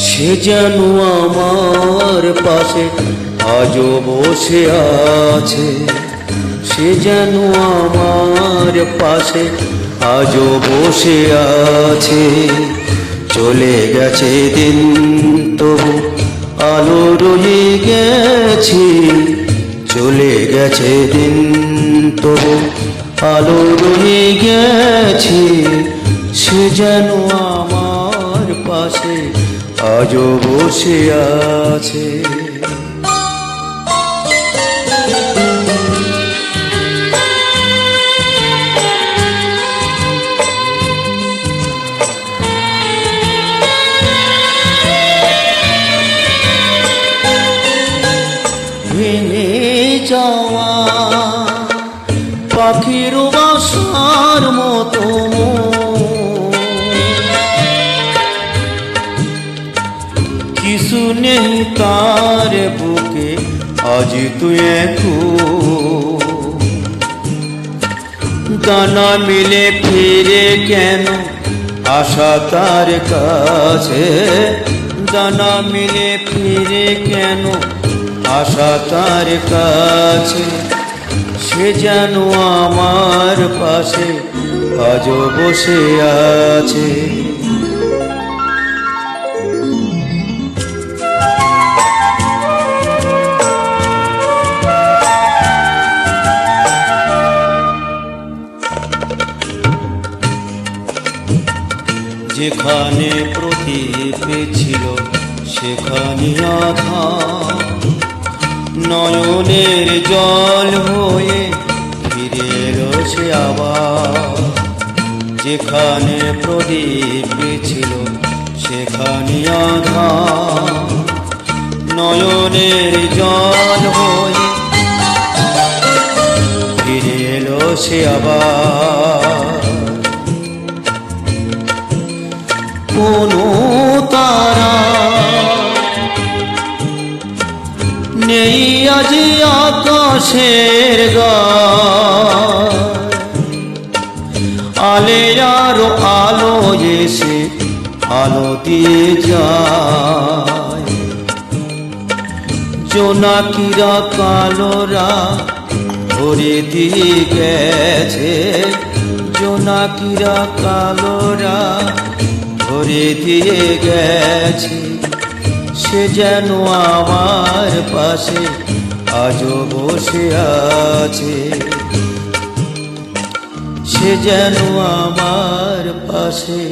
সে যেন আমার পাশে আজও বসে আছে, সে যেন আমার পাশে আজও বসে আছে। চলে গেছে দিন তবু আলো রয়ে গেছে, চলে গেছে দিন তবু আলো রয়ে গেছে। সে যেন আমার পাশে আজও বসে আছে। ভেঙে যাওয়া পাখির বাসার মতো কিছু নেই তার বুকে, আজ তুই দানা মিলে ফিরে কেন আশা তার কাছে, দানা মিলে ফিরে কেন আশা তার কাছে। সে যেন আমার পাশে আজও বসে আছে। যেখানে প্রদীপ ছিল সেখানে আধার, নয়নের জল হয়ে ফিরে এলো সে আবার। যেখানে প্রদীপ ছিল সেখানে আধার, নয়নের জল হয়ে ফিরে এলো সে আবার। কোনো তারা নেই আজ আকাশের গায়, আলে আরো আলো এসে আলো দিয়ে যায়। জোনাকিরা কালোরা ভরে দিয়ে গেছে, জোনাকিরা কালোরা ভরে দিয়ে গেছে। সে যেন আমার পাশে আজও বসে আছে, সে যেন আমার পাশে